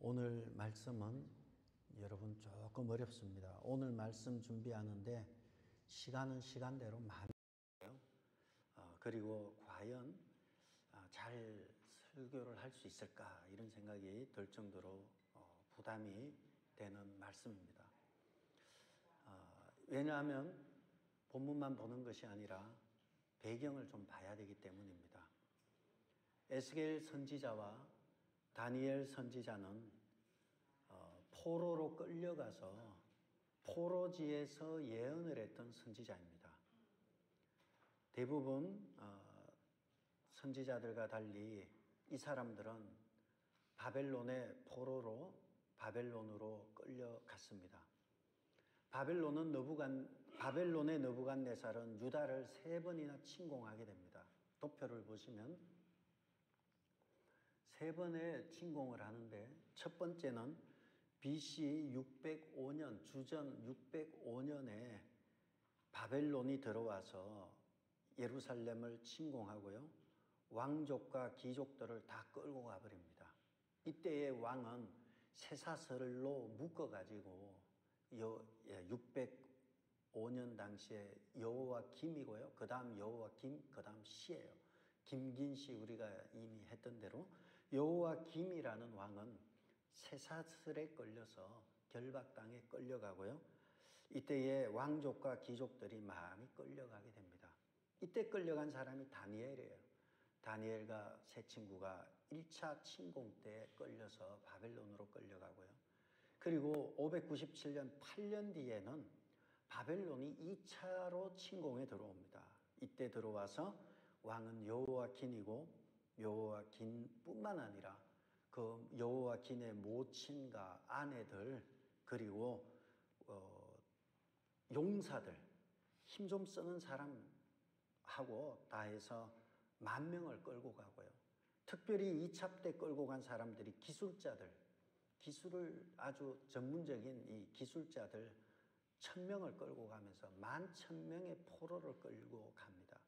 오늘 말씀은 여러분 조금 어렵습니다. 오늘 말씀 준비하는데 시간은 시간대로 많이 그리고 과연 잘 설교를 할 수 있을까 이런 생각이 들 정도로 부담이 되는 말씀입니다. 왜냐하면 본문만 보는 것이 아니라 배경을 좀 봐야 되기 때문입니다. 에스겔 선지자와 다니엘 선지자는 포로로 끌려가서 포로지에서 예언을 했던 선지자입니다. 대부분 선지자들과 달리 이 사람들은 바벨론의 포로로 바벨론으로 끌려갔습니다. 바벨론의 느부갓네살은 유다를 3번이나 침공하게 됩니다. 도표를 보시면 3번의 침공을 하는데 첫 번째는 BC 605년, 주전 605년에 바벨론이 들어와서 예루살렘을 침공하고요. 왕족과 귀족들을 다 끌고 가버립니다. 이때의 왕은 쇠사슬로 묶어가지고 605년 당시에 여호와김이고요. 그 다음 여호와김, 그 다음 시예요. 김긴시 우리가 이미 했던 대로 여호와김이라는 왕은 쇠사슬에 끌려서 결박당에 끌려가고요. 이때의 왕족과 귀족들이 많이 끌려가게 됩니다. 이때 끌려간 사람이 다니엘이에요. 다니엘과 세 친구가 1차 침공 때 끌려서 바벨론으로 끌려가고요. 그리고 597년 8년 뒤에는 바벨론이 2차로 침공에 들어옵니다. 이때 들어와서 왕은 여호와긴이고 여호와긴뿐만 아니라 그 여호와긴의 모친과 아내들 그리고 용사들 힘 좀 쓰는 사람하고 다 해서 10,000명을 끌고 가고요. 특별히 2차 때 끌고 간 사람들이 기술을 아주 전문적인 이 기술자들 1,000명을 끌고 가면서 11,000명의 포로를 끌고 갑니다.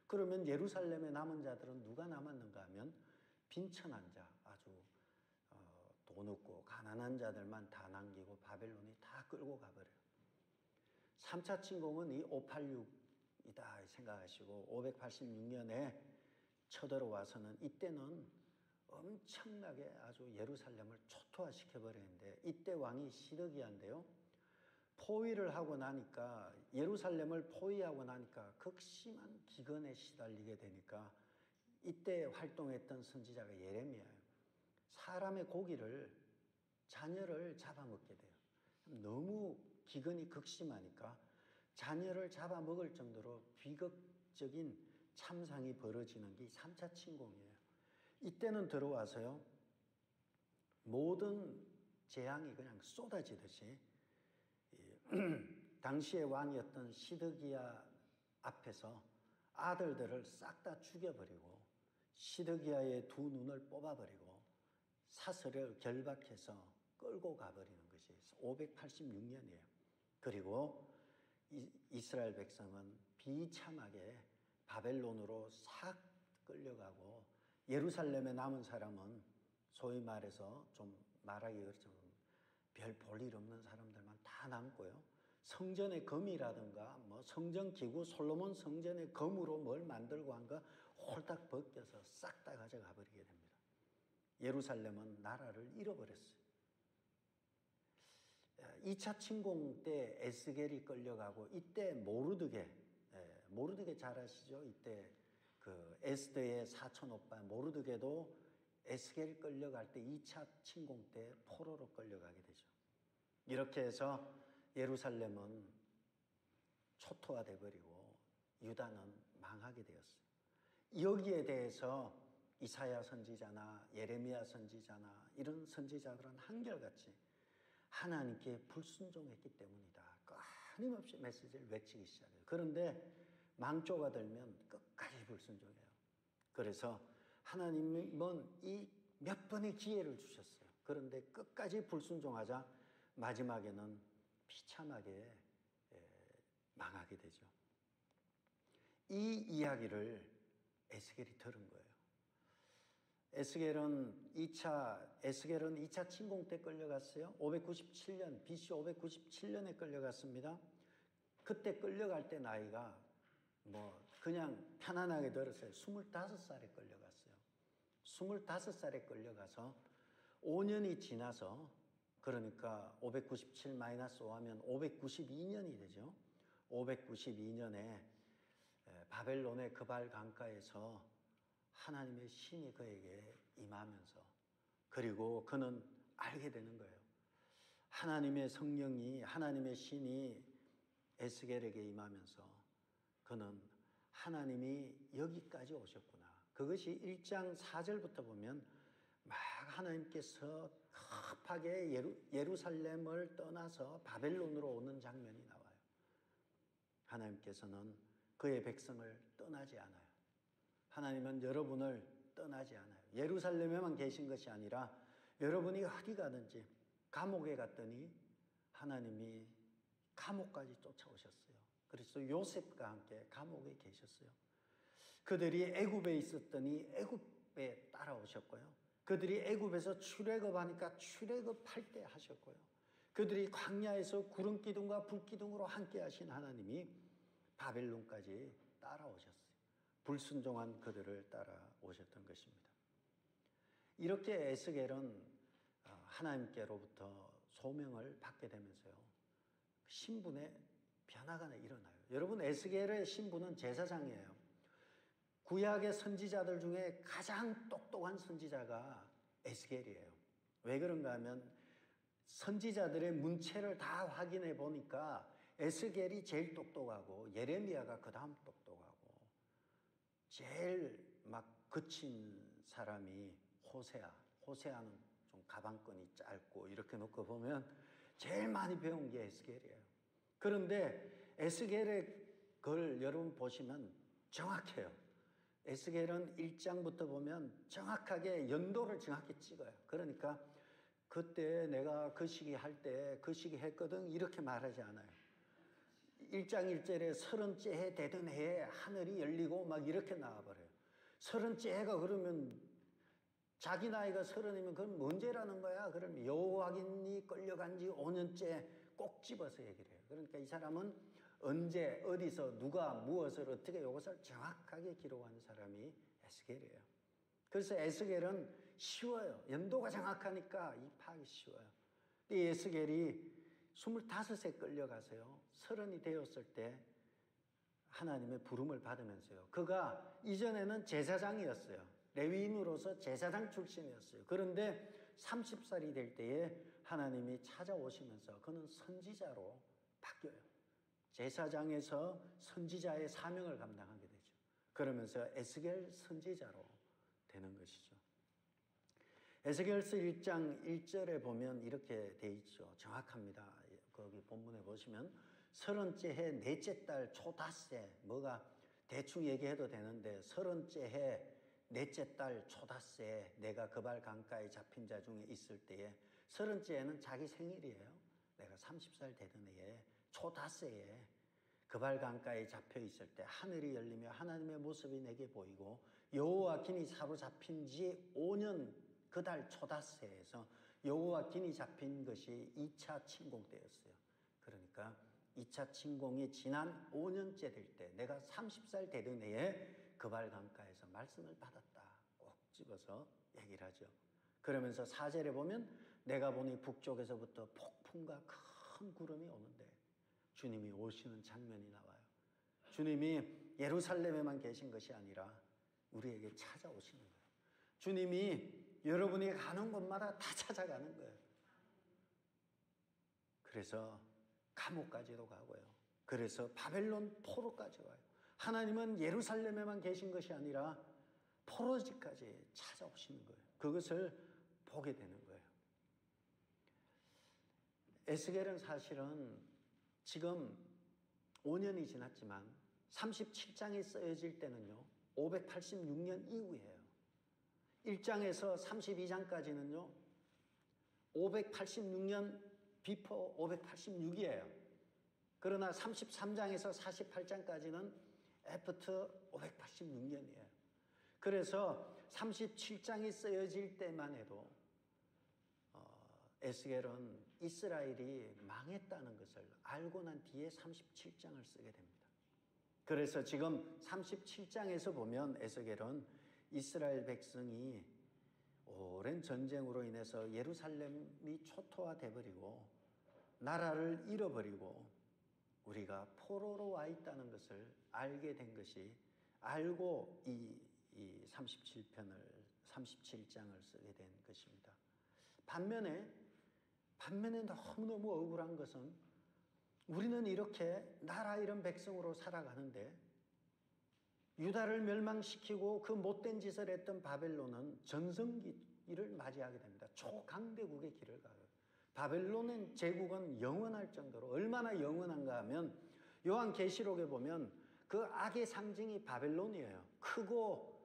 그러면 예루살렘에 남은 자들은 누가 남았는가 하면 빈천한 자, 아주 돈 없고 가난한 자들만 다 남기고 바벨론이 다 끌고 가버려요. 3차 침공은 이 586이다 생각하시고 586년에 쳐들어와서는 이때는 엄청나게 아주 예루살렘을 초토화시켜버리는데 이때 왕이 시드기야인데요. 포위를 하고 나니까 예루살렘을 포위하고 나니까 극심한 기근에 시달리게 되니까 이때 활동했던 선지자가 예레미야예요. 사람의 고기를 자녀를 잡아먹게 돼요. 너무 기근이 극심하니까 자녀를 잡아먹을 정도로 비극적인 참상이 벌어지는 게 3차 침공이에요. 이때는 들어와서요. 모든 재앙이 그냥 쏟아지듯이 당시의 왕이었던 시드기야 앞에서 아들들을 싹 다 죽여버리고 시드기야의 두 눈을 뽑아버리고 사슬을 결박해서 끌고 가버리는 것이 586년이에요. 그리고 이스라엘 백성은 비참하게 바벨론으로 싹 끌려가고 예루살렘에 남은 사람은 소위 말해서 좀 말하기 그렇지만 별 볼 일 없는 사람들만 다 남고요. 성전의 금이라든가 성전 기구 솔로몬 성전의 금으로 뭘 만들고 한 거 홀딱 벗겨서 싹 다 가져가 버리게 됩니다. 예루살렘은 나라를 잃어버렸어요. 2차 침공 때 에스겔이 끌려가고 이때 모르드게 잘 아시죠? 이때 그 에스더의 사촌 오빠 모르드게도 에스겔이 끌려갈 때 2차 침공 때 포로로 끌려가게 되죠. 이렇게 해서 예루살렘은 초토화돼 버리고 유다는 망하게 되었어요. 여기에 대해서 이사야 선지자나 예레미야 선지자나 이런 선지자들은 한결같이 하나님께 불순종했기 때문이다. 끊임없이 메시지를 외치기 시작해요. 그런데 망조가 들면 끝까지 불순종해요. 그래서 하나님은 이 몇 번의 기회를 주셨어요. 그런데 끝까지 불순종하자 마지막에는 비참하게 망하게 되죠. 이 이야기를 에스겔이 들은 거예요. 에스겔은 2차 침공 때 끌려갔어요. 597년, BC 597년에 끌려갔습니다. 그때 끌려갈 때 나이가 그냥 편안하게 들었어요. 25살에 끌려갔어요. 25살에 끌려가서 5년이 지나서, 그러니까 597-5 하면 592년이 되죠. 592년에 바벨론의 그발 강가에서 하나님의 신이 그에게 임하면서, 그리고 그는 알게 되는 거예요. 하나님의 성령이, 하나님의 신이 에스겔에게 임하면서 그는 하나님이 여기까지 오셨구나. 그것이 1장 4절부터 보면 막 하나님께서 급하게 예루살렘을 떠나서 바벨론으로 오는 장면이 나와요. 하나님께서는 그의 백성을 떠나지 않아요. 하나님은 여러분을 떠나지 않아요. 예루살렘에만 계신 것이 아니라 여러분이 어디 가든지, 감옥에 갔더니 하나님이 감옥까지 쫓아오셨어요. 그래서 요셉과 함께 감옥에 계셨어요. 그들이 애굽에 있었더니 애굽에 따라오셨고요. 그들이 애굽에서 출애굽하니까 출애굽할 때 하셨고요. 그들이 광야에서 구름 기둥과 불 기둥으로 함께 하신 하나님이 바벨론까지 따라오셨어요. 불순종한 그들을 따라오셨던 것입니다. 이렇게 에스겔은 하나님께로부터 소명을 받게 되면서요, 신분의 변화가 일어나요. 여러분, 에스겔의 신분은 제사장이에요. 구약의 선지자들 중에 가장 똑똑한 선지자가 에스겔이에요. 왜 그런가 하면 선지자들의 문체를 다 확인해 보니까 에스겔이 제일 똑똑하고 예레미야가 그 다음 똑똑하고, 제일 막 거친 사람이 호세아는 좀 가방끈이 짧고 이렇게 놓고 보면 제일 많이 배운 게 에스겔이에요. 그런데 에스겔의 걸 여러분 보시면 정확해요. 에스겔은 1장부터 보면 정확하게 연도를 정확히 찍어요. 그러니까 그때 내가 그 시기 할 때 그 시기 했거든 이렇게 말하지 않아요. 1장 1절에 30째 해 되던 해에 하늘이 열리고 막 이렇게 나와버려요. 30째 해가 그러면 자기 나이가 30이면 그럼 언제라는 거야? 그러면 여호와긴이 끌려간 지 5년째 꼭 집어서 얘기를 해요. 그러니까 이 사람은 언제, 어디서, 누가, 무엇을, 어떻게 이것을 정확하게 기록한 사람이 에스겔이에요. 그래서 에스겔은 쉬워요. 연도가 정확하니까 이 파악이 쉬워요. 이 에스겔이 25세 끌려가서요, 30이 되었을 때 하나님의 부름을 받으면서요, 그가 이전에는 제사장이었어요. 레위인으로서 제사장 출신이었어요. 그런데 30살이 될 때에 하나님이 찾아오시면서 그는 선지자로 바뀌어요. 제사장에서 선지자의 사명을 감당하게 되죠. 그러면서 에스겔 선지자로 되는 것이죠. 에스겔서 1장 1절에 보면 이렇게 돼 있죠. 정확합니다. 거기 본문에 보시면 30째 해 넷째 달 초닷새, 뭐가 대충 얘기해도 되는데 30째 해 넷째 달 초닷새 내가 그발 강가에 잡힌 자 중에 있을 때에, 30째에는 자기 생일이에요. 내가 30살 되던 해에 초닷새에 그발 강가에 잡혀 있을 때 하늘이 열리며 하나님의 모습이 내게 보이고 여호와긴이 사로잡힌 지 5년 그 달 초닷새에서 여호와긴이 잡힌 것이 2차 침공 때였어요. 그러니까 2차 침공이 지난 5년째 될 때 내가 30살 되던 해에 그발 강가에서 말씀을 받았다. 꼭 집어서 얘기를 하죠. 그러면서 4절에 보면 내가 보니 북쪽에서부터 폭풍과 큰 구름이 오는데 주님이 오시는 장면이 나와요. 주님이 예루살렘에만 계신 것이 아니라 우리에게 찾아오시는 거예요. 주님이 여러분이 가는 곳마다 다 찾아가는 거예요. 그래서 감옥까지도 가고요. 그래서 바벨론 포로까지 와요. 하나님은 예루살렘에만 계신 것이 아니라 포로지까지 찾아오시는 거예요. 그것을 보게 되는 거예요. 에스겔은 사실은 지금 5년이 지났지만 37장이 쓰여질 때는요, 586년 이후예요. 1장에서 32장까지는요, 586년 비포 586이에요. 그러나 33장에서 48장까지는 애프터 586년이에요. 그래서 37장이 쓰여질 때만 해도 에스겔은 이스라엘이 망했다는 것을 알고 난 뒤에 37장을 쓰게 됩니다. 그래서 지금 37장에서 보면 에스겔은 이스라엘 백성이 오랜 전쟁으로 인해서 예루살렘이 초토화돼 버리고 나라를 잃어버리고 우리가 포로로 와 있다는 것을 알게 된 것이, 알고 이 37장을 쓰게 된 것입니다. 반면에 너무너무 억울한 것은 우리는 이렇게 나라 잃은 백성으로 살아가는데 유다를 멸망시키고 그 못된 짓을 했던 바벨론은 전성기를 맞이하게 됩니다. 초강대국의 길을 가요. 바벨론 제국은 영원할 정도로, 얼마나 영원한가 하면 요한계시록에 보면 그 악의 상징이 바벨론이에요. 크고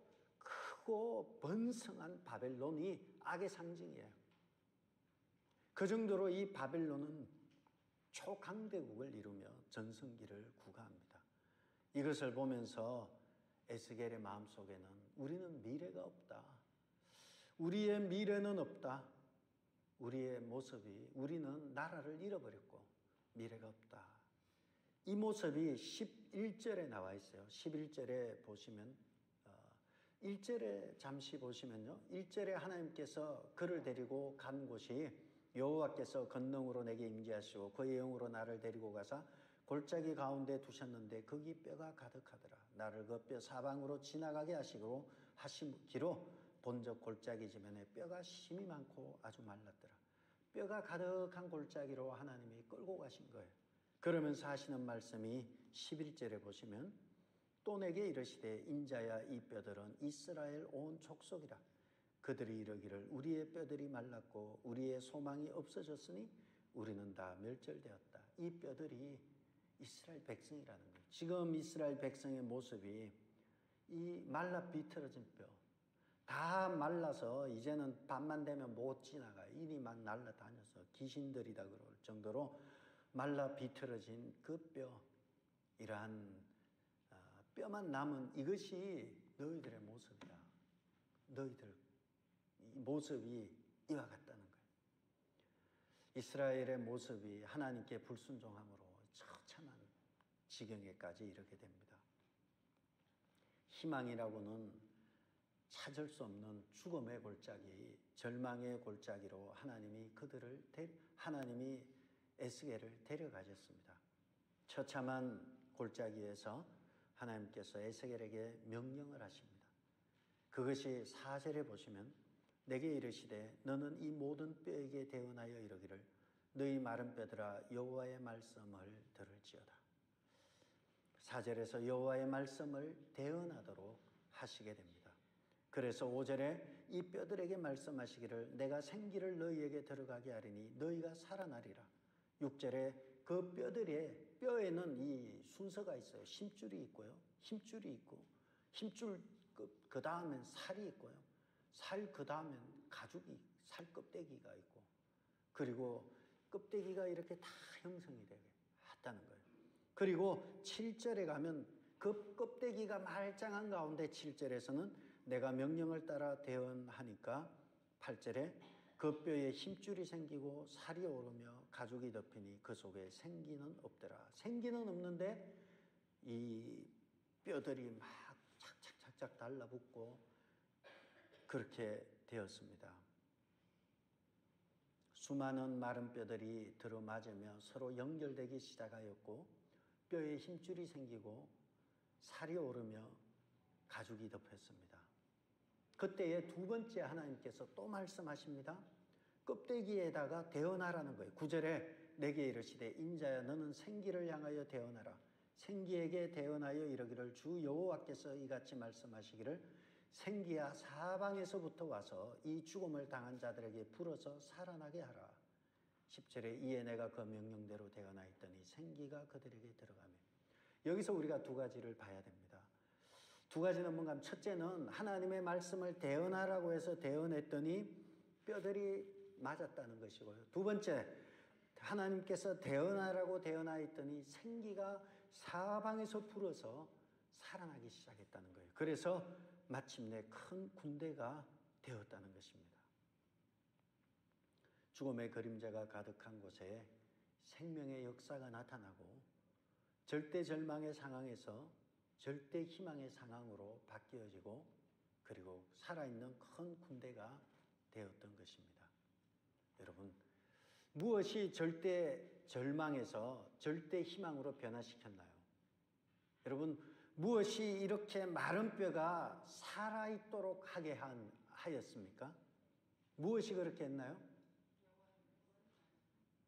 번성한 바벨론이 악의 상징이에요. 그 정도로 이 바벨론은 초강대국을 이루며 전성기를 구가합니다. 이것을 보면서 에스겔의 마음속에는 우리는 미래가 없다. 우리의 미래는 없다. 우리의 모습이, 우리는 나라를 잃어버렸고 미래가 없다. 이 모습이 11절에 나와 있어요. 11절에 보시면 1절에 잠시 보시면요. 1절에 하나님께서 그를 데리고 간 곳이 여호와께서 권능으로 내게 임재하시고 그의 영으로 나를 데리고 가사 골짜기 가운데 두셨는데 거기 뼈가 가득하더라. 나를 그 뼈 사방으로 지나가게 하시기로 본적 골짜기 지면에 뼈가 심이 많고 아주 말랐더라. 뼈가 가득한 골짜기로 하나님이 끌고 가신 거예요. 그러면서 하시는 말씀이 11절에 보시면 또 내게 이르시되 인자야 이 뼈들은 이스라엘 온 족속이라. 그들이 이르기를 우리의 뼈들이 말랐고 우리의 소망이 없어졌으니 우리는 다 멸절되었다. 이 뼈들이 이스라엘 백성이라는 거예요. 지금 이스라엘 백성의 모습이 이 말라 비틀어진 뼈, 다 말라서 이제는 밤만 되면 못 지나가. 이리 막 날아다녀서 귀신들이다 그럴 정도로 말라 비틀어진 그 뼈, 이러한 뼈만 남은 이것이 너희들의 모습이다. 너희들 이 모습이 이와 같다는 거예요. 이스라엘의 모습이 하나님께 불순종함으로 처참한 지경에까지 이르게 됩니다. 희망이라고는 찾을 수 없는 죽음의 골짜기, 절망의 골짜기로 하나님이 에스겔을 데려가셨습니다. 처참한 골짜기에서 하나님께서 에스겔에게 명령을 하십니다. 그것이 4절에 보시면 내게 이르시되 너는 이 모든 뼈에게 대언하여 이르기를 너희 마른 뼈들아 여호와의 말씀을 들을지어다. 4절에서 여호와의 말씀을 대언하도록 하시게 됩니다. 그래서 5절에 이 뼈들에게 말씀하시기를 내가 생기를 너희에게 들어가게 하리니 너희가 살아나리라. 6절에 그 뼈에는 이 순서가 있어요. 심줄이 있고요. 힘줄이 있고 힘줄 그 다음엔 살이 있고요. 살 그 다음엔 가죽이, 살 껍데기가 있고 그리고 껍데기가 이렇게 다 형성이 되게 했다는 거예요. 그리고 7절에 가면 그 껍데기가 말짱한 가운데 7절에서는 내가 명령을 따라 대언하니까 8절에 그 뼈에 힘줄이 생기고 살이 오르며 가죽이 덮이니 그 속에 생기는 없더라. 생기는 없는데 이 뼈들이 막 착착착착 달라붙고 그렇게 되었습니다. 수많은 마른 뼈들이 들어맞으며 서로 연결되기 시작하였고 뼈에 힘줄이 생기고 살이 오르며 가죽이 덮였습니다. 그때에 두 번째 하나님께서 또 말씀하십니다. 껍데기에다가 대언하라는 거예요. 9절에 내게 이르시되 인자야 너는 생기를 향하여 대언하라. 생기에게 대언하여 이르기를 주 여호와께서 이같이 말씀하시기를 생기야 사방에서부터 와서 이 죽음을 당한 자들에게 불어서 살아나게 하라. 10절에 이에 내가 그 명령대로 대언하였더니 생기가 그들에게 들어가며. 여기서 우리가 두 가지를 봐야 됩니다. 두 가지는 뭔가 하면 첫째는 하나님의 말씀을 대언하라고 해서 대언했더니 뼈들이 맞았다는 것이고요. 두 번째 하나님께서 대언하라고 대언하였더니 생기가 사방에서 불어서 살아나기 시작했다는 거예요. 그래서 마침내 큰 군대가 되었다는 것입니다. 죽음의 그림자가 가득한 곳에 생명의 역사가 나타나고 절대 절망의 상황에서 절대 희망의 상황으로 바뀌어지고 그리고 살아있는 큰 군대가 되었던 것입니다. 여러분, 무엇이 절대 절망에서 절대 희망으로 변화시켰나요? 여러분, 무엇이 이렇게 마른 뼈가 살아있도록 하게 하였습니까? 무엇이 그렇게 했나요?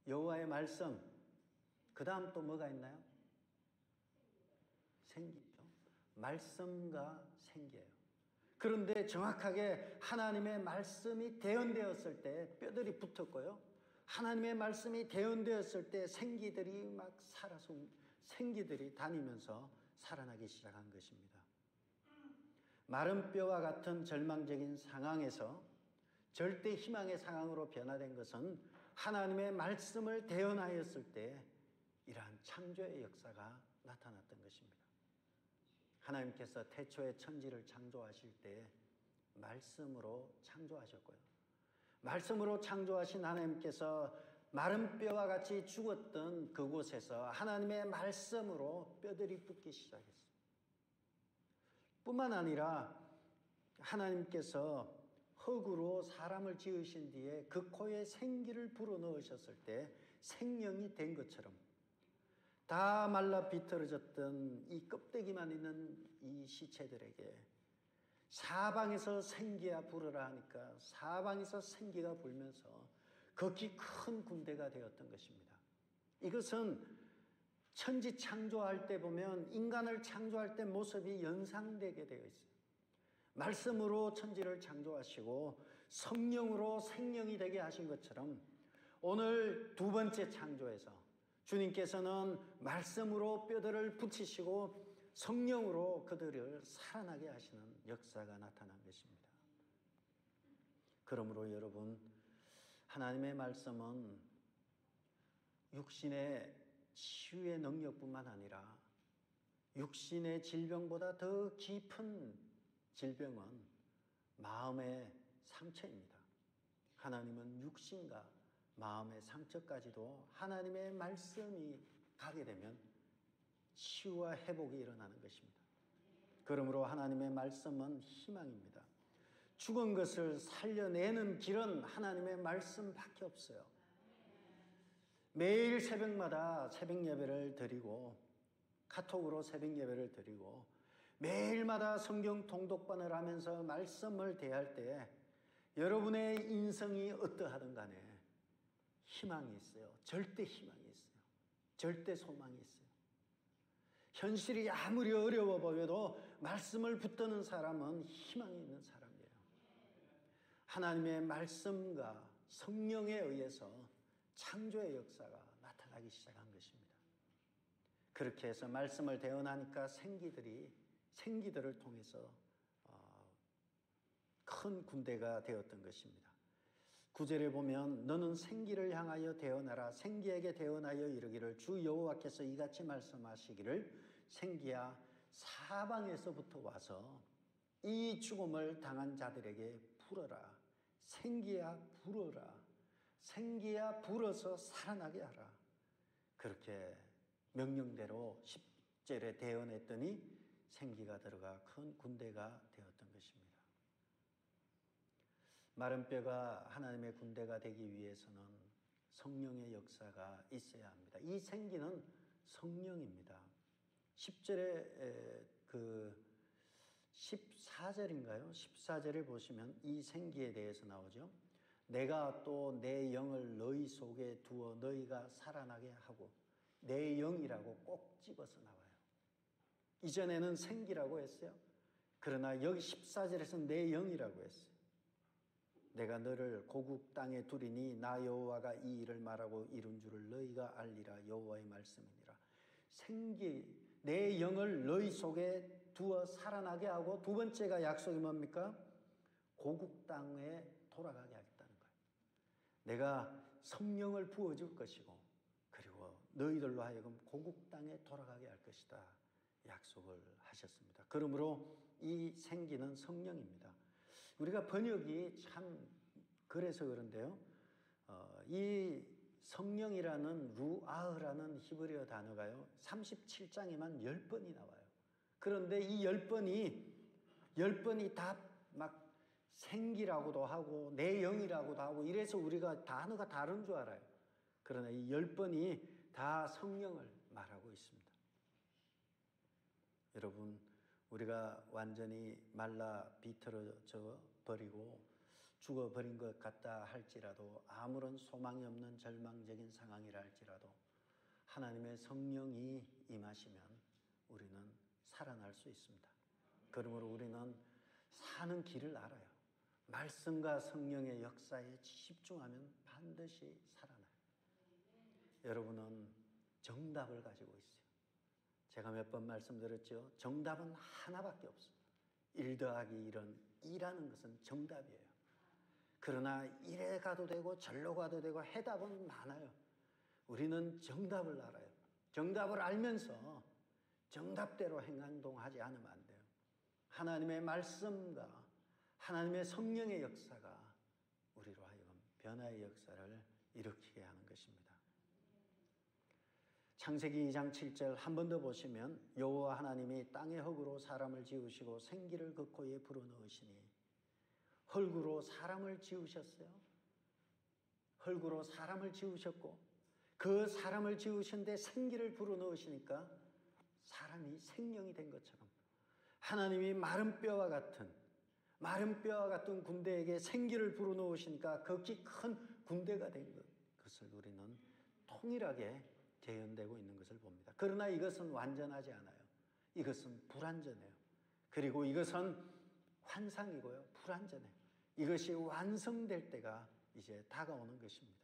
여호와의 말씀. 그 다음 또 뭐가 있나요? 생기죠. 말씀과 생기예요. 그런데 정확하게 하나님의 말씀이 대언되었을 때 뼈들이 붙었고요. 하나님의 말씀이 대언되었을 때 생기들이 막 살아서 생기들이 다니면서 살아나기 시작한 것입니다. 마른 뼈와 같은 절망적인 상황에서 절대 희망의 상황으로 변화된 것은 하나님의 말씀을 대언하였을 때 이러한 창조의 역사가 나타났던 것입니다. 하나님께서 태초에 천지를 창조하실 때 말씀으로 창조하셨고요. 말씀으로 창조하신 하나님께서 마른 뼈와 같이 죽었던 그곳에서 하나님의 말씀으로 뼈들이 붙기 시작했어요. 뿐만 아니라 하나님께서 흙으로 사람을 지으신 뒤에 그 코에 생기를 불어넣으셨을 때 생명이 된 것처럼 다 말라 비틀어졌던 이 껍데기만 있는 이 시체들에게 사방에서 생기야 불어라 하니까 사방에서 생기가 불면서 극히 큰 군대가 되었던 것입니다. 이것은 천지 창조할 때 보면 인간을 창조할 때 모습이 연상되게 되어 있어요. 말씀으로 천지를 창조하시고 성령으로 생명이 되게 하신 것처럼 오늘 두 번째 창조에서 주님께서는 말씀으로 뼈들을 붙이시고 성령으로 그들을 살아나게 하시는 역사가 나타난 것입니다. 그러므로 여러분, 하나님의 말씀은 육신의 치유의 능력뿐만 아니라 육신의 질병보다 더 깊은 질병은 마음의 상처입니다. 하나님은 육신과 마음의 상처까지도 하나님의 말씀이 가게 되면 치유와 회복이 일어나는 것입니다. 그러므로 하나님의 말씀은 희망입니다. 죽은 것을 살려내는 길은 하나님의 말씀밖에 없어요. 매일 새벽마다 새벽 예배를 드리고 카톡으로 새벽 예배를 드리고 매일마다 성경 통독반을 하면서 말씀을 대할 때 여러분의 인생이 어떠하든 간에 희망이 있어요. 절대 희망이 있어요. 절대 소망이 있어요. 현실이 아무리 어려워 보여도 말씀을 붙드는 사람은 희망이 있는 사람이에요. 하나님의 말씀과 성령에 의해서 창조의 역사가 나타나기 시작한 것입니다. 그렇게 해서 말씀을 대언하니까 생기들을 통해서 큰 군대가 되었던 것입니다. 9절에 보면 너는 생기를 향하여 대언하라. 생기에게 대언하여 이르기를 주 여호와께서 이같이 말씀하시기를 생기야 사방에서부터 와서 이 죽음을 당한 자들에게 불어라. 생기야 불어라. 생기야 불어서 살아나게 하라. 그렇게 명령대로 10절에 대언했더니 생기가 들어가 큰 군대가 되었던 것입니다. 마른 뼈가 하나님의 군대가 되기 위해서는 성령의 역사가 있어야 합니다. 이 생기는 성령입니다. 10절에 14절인가요? 14절에 보시면 이 생기에 대해서 나오죠. 내가 또 내 영을 너희 속에 두어 너희가 살아나게 하고 내 영이라고 꼭 집어서 나와요. 이전에는 생기라고 했어요. 그러나 여기 14절에서 내 영이라고 했어요. 내가 너를 고국 땅에 두리니 나 여호와가 이 일을 말하고 이룬 줄을 너희가 알리라. 여호와의 말씀이니라. 내 영을 너희 속에 두어 살아나게 하고 두 번째가 약속이 뭡니까? 고국 땅에 돌아가게 하겠다는 거예요. 내가 성령을 부어줄 것이고 그리고 너희들로 하여금 고국 땅에 돌아가게 할 것이다. 약속을 하셨습니다. 그러므로 이 생기는 성령입니다. 우리가 번역이 참 그래서 그런데요. 이 성령이라는 루아흐라는 히브리어 단어가요. 37장에만 10번이 나와요. 그런데 이 10번이 다 막 생기라고도 하고 내 영이라고도 하고 이래서 우리가 단어가 다른 줄 알아요. 그러나 이 10번이 다 성령을 말하고 있습니다. 여러분, 우리가 완전히 말라 비틀어져 버리고 죽어버린 것 같다 할지라도 아무런 소망이 없는 절망적인 상황이라 할지라도 하나님의 성령이 임하시면 우리는 살아날 수 있습니다. 그러므로 우리는 사는 길을 알아요. 말씀과 성령의 역사에 집중하면 반드시 살아나요. 여러분은 정답을 가지고 있어요. 제가 몇 번 말씀드렸죠. 정답은 하나밖에 없어요. 1 더하기 1은 2라는 것은 정답이에요. 그러나 이래 가도 되고 절로 가도 되고 해답은 많아요. 우리는 정답을 알아요. 정답을 알면서 정답대로 행동하지 않으면 안 돼요. 하나님의 말씀과 하나님의 성령의 역사가 우리로 하여금 변화의 역사를 일으키게 하는 것입니다. 창세기 2장 7절 한 번 더 보시면 여호와 하나님이 땅의 흙으로 사람을 지으시고 생기를 그 코에 불어넣으시니 흙으로 사람을 지으셨어요. 흙으로 사람을 지으셨고 그 사람을 지으신데 생기를 불어넣으시니까 사람이 생명이 된 것처럼 하나님이 마른 뼈와 같은 군대에게 생기를 불어넣으시니까 극히 큰 군대가 된 것을 우리는 통일하게 재현되고 있는 것을 봅니다. 그러나 이것은 완전하지 않아요. 이것은 불완전해요. 그리고 이것은 환상이고요. 불완전해요. 이것이 완성될 때가 이제 다가오는 것입니다.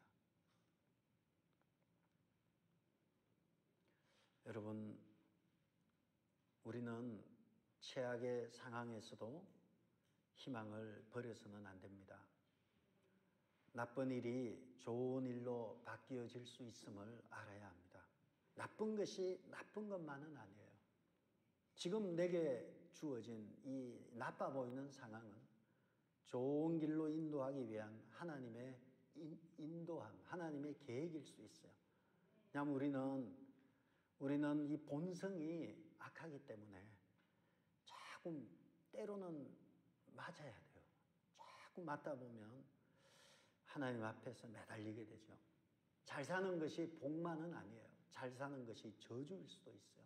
여러분, 우리는 최악의 상황에서도 희망을 버려서는 안 됩니다. 나쁜 일이 좋은 일로 바뀌어질 수 있음을 알아야 합니다. 나쁜 것이 나쁜 것만은 아니에요. 지금 내게 주어진 이 나빠 보이는 상황은 좋은 길로 인도하기 위한 하나님의 인도함, 하나님의 계획일 수 있어요. 왜냐하면 우리는 이 본성이 악하기 때문에 자꾸 때로는 맞아야 돼요. 자꾸 맞다 보면 하나님 앞에서 매달리게 되죠. 잘 사는 것이 복만은 아니에요. 잘 사는 것이 저주일 수도 있어요.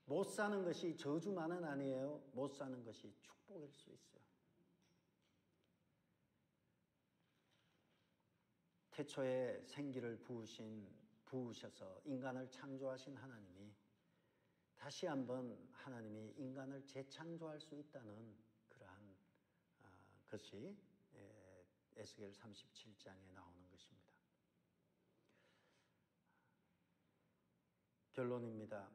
못 사는 것이 저주만은 아니에요. 못 사는 것이 축복일 수 있어요. 태초에 생기를 부으셔서 인간을 창조하신 하나님이 다시 한번 하나님이 인간을 재창조할 수 있다는 그러한 것이 에스겔 37장에 나오는 것입니다. 결론입니다.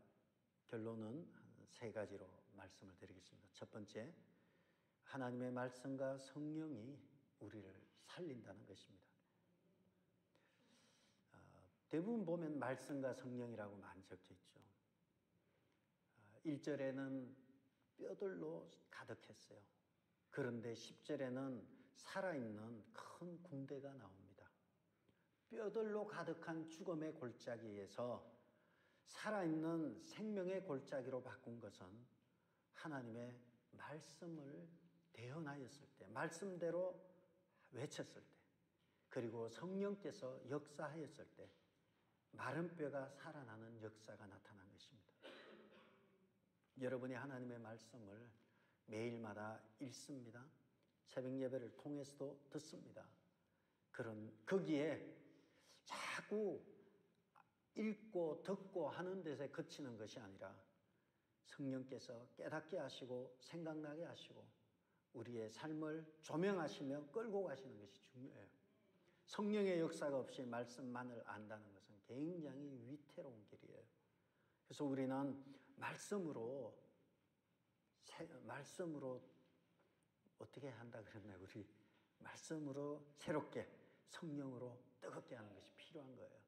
결론은 세 가지로 말씀을 드리겠습니다. 첫 번째, 하나님의 말씀과 성령이 우리를 살린다는 것입니다. 대부분 보면 말씀과 성령이라고 많이 적혀 있죠. 1절에는 뼈들로 가득했어요. 그런데 10절에는 살아있는 큰 군대가 나옵니다. 뼈들로 가득한 죽음의 골짜기에서 살아있는 생명의 골짜기로 바꾼 것은 하나님의 말씀을 대언하였을 때, 말씀대로 외쳤을 때, 그리고 성령께서 역사하였을 때 마른 뼈가 살아나는 역사가 나타난 것입니다. 여러분이 하나님의 말씀을 매일마다 읽습니다. 새벽 예배를 통해서도 듣습니다. 거기에 자꾸 읽고 듣고 하는 데서 그치는 것이 아니라 성령께서 깨닫게 하시고 생각나게 하시고 우리의 삶을 조명하시며 끌고 가시는 것이 중요해요. 성령의 역사가 없이 말씀만을 안다는 것은 굉장히 위태로운 길이에요. 그래서 우리는 말씀으로 어떻게 한다 그랬나요? 우리 말씀으로 새롭게 성령으로 뜨겁게 하는 것이 필요한 거예요.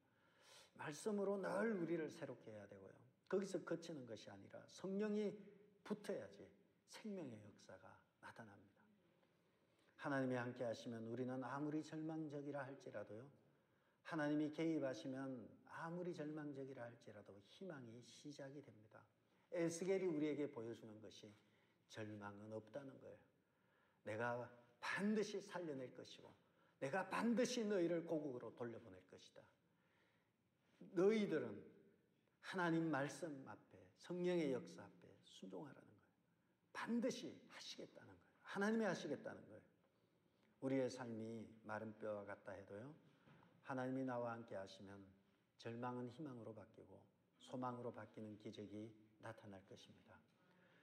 말씀으로 늘 우리를 새롭게 해야 되고요. 거기서 그치는 것이 아니라 성령이 붙어야지 생명의 역사가 나타납니다. 하나님이 함께 하시면 우리는 아무리 절망적이라 할지라도요, 하나님이 개입하시면 아무리 절망적이라 할지라도 희망이 시작이 됩니다. 에스겔이 우리에게 보여주는 것이 절망은 없다는 거예요. 내가 반드시 살려낼 것이고 내가 반드시 너희를 고국으로 돌려보낼 것이다. 너희들은 하나님 말씀 앞에, 성령의 역사 앞에 순종하라는 거예요. 반드시 하시겠다는 거예요. 하나님이 하시겠다는 거예요. 우리의 삶이 마른 뼈와 같다 해도요, 하나님이 나와 함께 하시면 절망은 희망으로 바뀌고 소망으로 바뀌는 기적이 나타날 것입니다.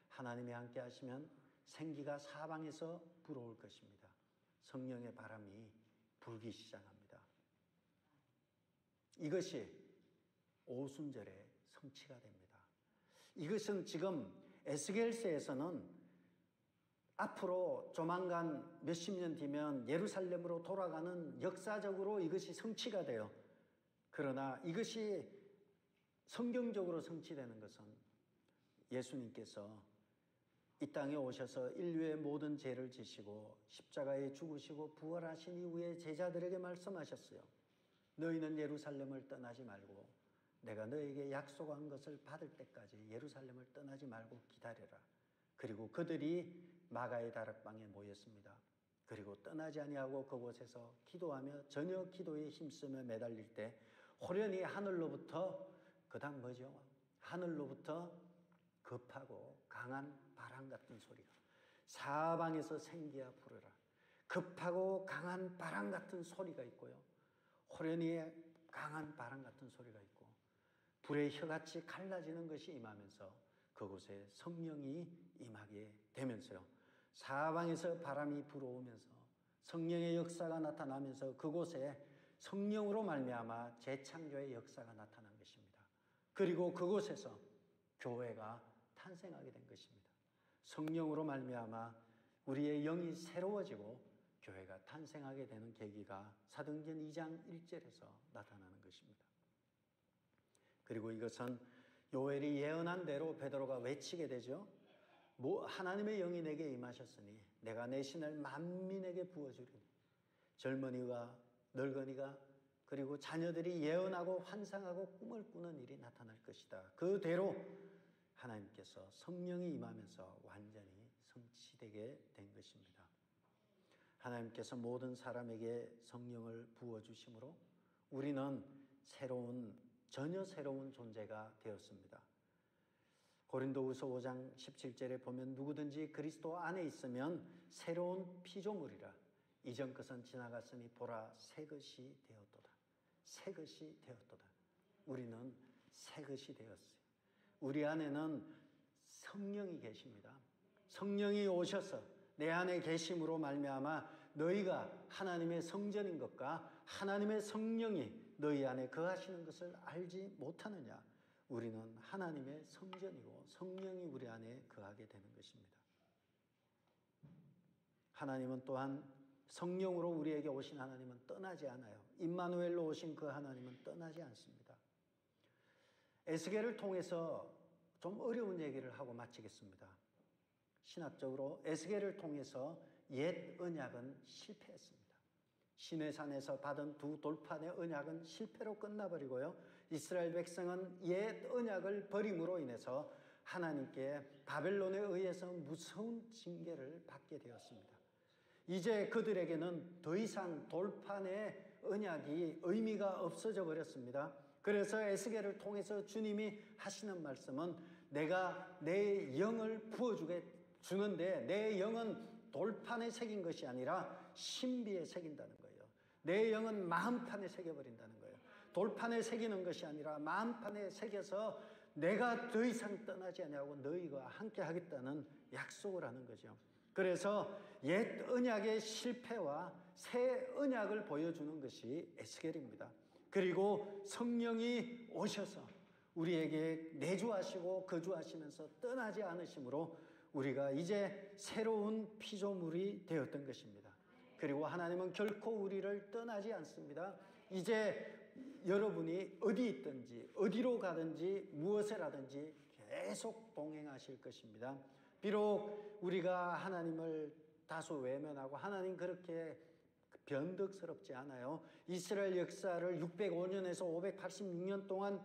하나님이 함께 하시면 생기가 사방에서 불어올 것입니다. 성령의 바람이 불기 시작합니다. 이것이 오순절의 성취가 됩니다. 이것은 지금 에스겔서에서는 앞으로 조만간 몇십 년 뒤면 예루살렘으로 돌아가는 역사적으로 이것이 성취가 돼요. 그러나 이것이 성경적으로 성취되는 것은 예수님께서 이 땅에 오셔서 인류의 모든 죄를 지시고 십자가에 죽으시고 부활하신 이후에 제자들에게 말씀하셨어요. 너희는 예루살렘을 떠나지 말고 내가 너에게 약속한 것을 받을 때까지 예루살렘을 떠나지 말고 기다려라. 그리고 그들이 마가의 다락방에 모였습니다. 그리고 떠나지 아니하고 그곳에서 기도하며 저녁 기도에 힘쓰며 매달릴 때 호련히 하늘로부터, 그 다음 뭐죠? 하늘로부터 급하고 강한 바람 같은 소리가, 사방에서 생기야 부르라. 급하고 강한 바람 같은 소리가 있고요, 호련히 강한 바람 같은 소리가 있고, 불의 혀같이 갈라지는 것이 임하면서 그곳에 성령이 임하게 되면서요, 사방에서 바람이 불어오면서 성령의 역사가 나타나면서 그곳에 성령으로 말미암아 재창조의 역사가 나타난 것입니다. 그리고 그곳에서 교회가 탄생하게 된 것입니다. 성령으로 말미암아 우리의 영이 새로워지고 교회가 탄생하게 되는 계기가 사도행전 2장 1절에서 나타나는 것입니다. 그리고 이것은 요엘이 예언한 대로 베드로가 외치게 되죠. 하나님의 영이 내게 임하셨으니 내가 내 신을 만민에게 부어주리니 젊은이와 늙은이가 그리고 자녀들이 예언하고 환상하고 꿈을 꾸는 일이 나타날 것이다. 그대로 하나님께서 성령이 임하면서 완전히 성취되게 된 것입니다. 하나님께서 모든 사람에게 성령을 부어주심으로 우리는 전혀 새로운 존재가 되었습니다. 고린도후서 5장 17절에 보면 누구든지 그리스도 안에 있으면 새로운 피조물이라. 이전 것은 지나갔으니 보라 새 것이 되었도다. 새 것이 되었도다. 우리는 새 것이 되었어요. 우리 안에는 성령이 계십니다. 성령이 오셔서 내 안에 계심으로 말미암아 너희가 하나님의 성전인 것과 하나님의 성령이 너희 안에 거하시는 것을 알지 못하느냐. 우리는 하나님의 성전이고 성령이 우리 안에 거하게 되는 것입니다. 하나님은 또한 성령으로 우리에게 오신 하나님은 떠나지 않아요. 임마누엘로 오신 그 하나님은 떠나지 않습니다. 에스겔을 통해서 좀 어려운 얘기를 하고 마치겠습니다. 신학적으로 에스겔을 통해서 옛 언약은 실패했습니다. 시내산에서 받은 두 돌판의 언약은 실패로 끝나버리고요, 이스라엘 백성은 옛 언약을 버림으로 인해서 하나님께 바벨론에 의해서 무서운 징계를 받게 되었습니다. 이제 그들에게는 더 이상 돌판의 언약이 의미가 없어져 버렸습니다. 그래서 에스겔을 통해서 주님이 하시는 말씀은 내가 내 영을 주는데 내 영은 돌판에 새긴 것이 아니라 신비에 새긴다는 거예요. 내 영은 마음판에 새겨버린다는 거예요. 돌판에 새기는 것이 아니라 마음판에 새겨서 내가 더 이상 떠나지 아니하고 너희가 함께 하겠다는 약속을 하는 거죠. 그래서 옛 언약의 실패와 새 언약을 보여주는 것이 에스겔입니다. 그리고 성령이 오셔서 우리에게 내주하시고 거주하시면서 떠나지 않으심으로 우리가 이제 새로운 피조물이 되었던 것입니다. 그리고 하나님은 결코 우리를 떠나지 않습니다. 이제 여러분이 어디 있든지 어디로 가든지 무엇을 하든지 계속 동행하실 것입니다. 비록 우리가 하나님을 다소 외면하고 하나님 그렇게 변덕스럽지 않아요. 이스라엘 역사를 605년에서 586년 동안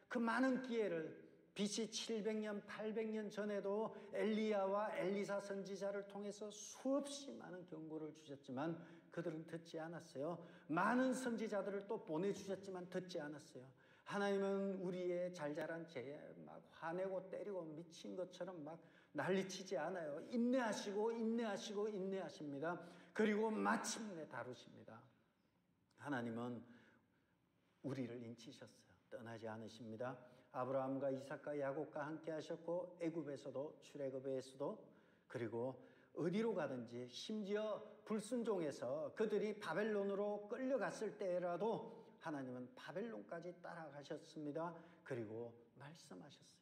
그 많은 기회를 BC 700년, 800년 전에도 엘리야와 엘리사 선지자를 통해서 수없이 많은 경고를 주셨지만 그들은 듣지 않았어요. 많은 선지자들을 또 보내주셨지만 듣지 않았어요. 하나님은 우리의 잘자란 죄에 막 화내고 때리고 미친 것처럼 막 난리치지 않아요. 인내하시고 인내하시고 인내하십니다. 그리고 마침내 다루십니다. 하나님은 우리를 인치셨어요. 떠나지 않으십니다. 아브라함과 이삭과 야곱과 함께 하셨고 애굽에서도 출애굽에서도 그리고 어디로 가든지 심지어 불순종해서 그들이 바벨론으로 끌려갔을 때라도 하나님은 바벨론까지 따라가셨습니다. 그리고 말씀하셨어요.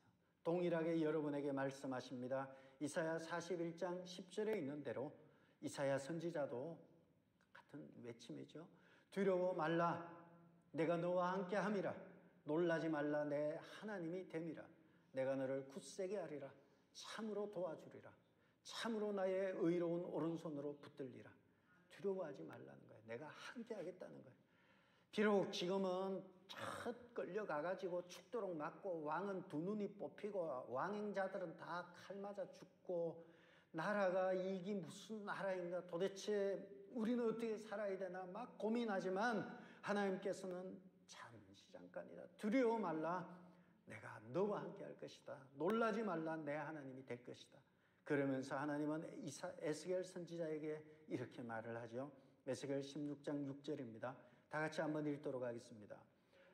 동일하게 여러분에게 말씀하십니다. 이사야 41장 10절에 있는 대로 이사야 선지자도 같은 외침이죠. 두려워 말라 내가 너와 함께 함이라. 놀라지 말라 내 하나님이 됨이라. 내가 너를 굳세게 하리라. 참으로 도와주리라. 참으로 나의 의로운 오른손으로 붙들리라. 두려워하지 말라는 거예요. 내가 함께 하겠다는 거예요. 비록 지금은 첫 끌려가가지고 죽도록 맞고 왕은 두 눈이 뽑히고 왕행자들은 다 칼 맞아 죽고 나라가 이게 무슨 나라인가 도대체 우리는 어떻게 살아야 되나 막 고민하지만 하나님께서는 잠시 잠깐이다. 두려워 말라. 내가 너와 함께 할 것이다. 놀라지 말라. 내 하나님이 될 것이다. 그러면서 하나님은 에스겔 선지자에게 이렇게 말을 하죠. 에스겔 16장 6절입니다. 다 같이 한번 읽도록 하겠습니다.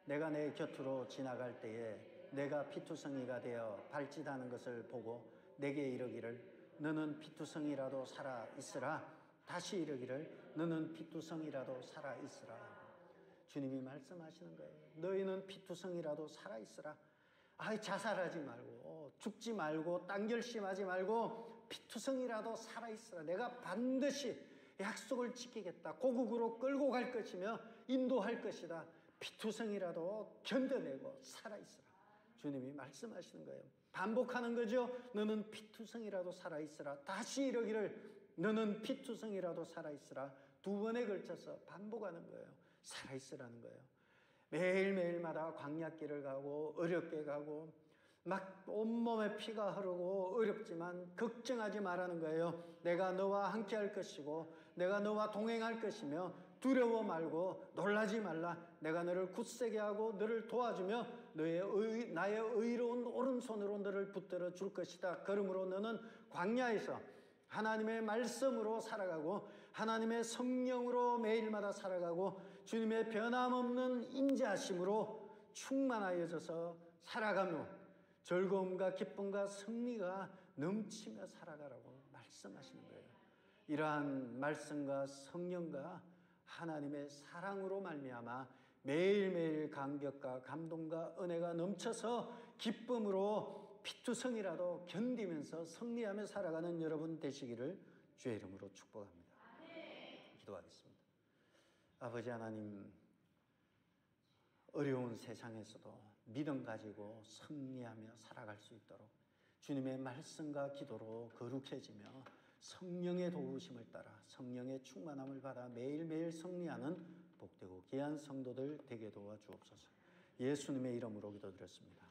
내가 내 곁으로 지나갈 때에 내가 피투성이가 되어 발짓하는 것을 보고 내게 이르기를 너는 피투성이라도 살아 있으라. 다시 이르기를 너는 피투성이라도 살아 있으라. 주님이 말씀하시는 거예요. 너희는 피투성이라도 살아있으라. 자살하지 말고 죽지 말고 딴 결심하지 말고 피투성이라도 살아있으라. 내가 반드시 약속을 지키겠다. 고국으로 끌고 갈 것이며 인도할 것이다. 피투성이라도 견뎌내고 살아있으라. 주님이 말씀하시는 거예요. 반복하는 거죠. 너는 피투성이라도 살아있으라. 다시 이러기를 너는 피투성이라도 살아있으라. 두 번에 걸쳐서 반복하는 거예요. 살아있으라는 거예요. 매일매일마다 광야길을 가고 어렵게 가고 막 온몸에 피가 흐르고 어렵지만 걱정하지 말라는 거예요. 내가 너와 함께 할 것이고 내가 너와 동행할 것이며 두려워 말고 놀라지 말라. 내가 너를 굳세게 하고 너를 도와주며 나의 의로운 오른손으로 너를 붙들어 줄 것이다. 그러므로 너는 광야에서 하나님의 말씀으로 살아가고 하나님의 성령으로 매일마다 살아가고 주님의 변함없는 인자하심으로 충만하여져서 살아가며 즐거움과 기쁨과 승리가 넘치며 살아가라고 말씀하시는 거예요. 이러한 말씀과 성령과 하나님의 사랑으로 말미암아 매일매일 감격과 감동과 은혜가 넘쳐서 기쁨으로 피투성이라도 견디면서 승리하며 살아가는 여러분 되시기를 주의 이름으로 축복합니다. 기도하겠습니다. 아버지 하나님, 어려운 세상에서도 믿음 가지고 승리하며 살아갈 수 있도록 주님의 말씀과 기도로 거룩해지며 성령의 도우심을 따라 성령의 충만함을 받아 매일매일 승리하는 복되고 귀한 성도들 되게 도와주옵소서. 예수님의 이름으로 기도드렸습니다.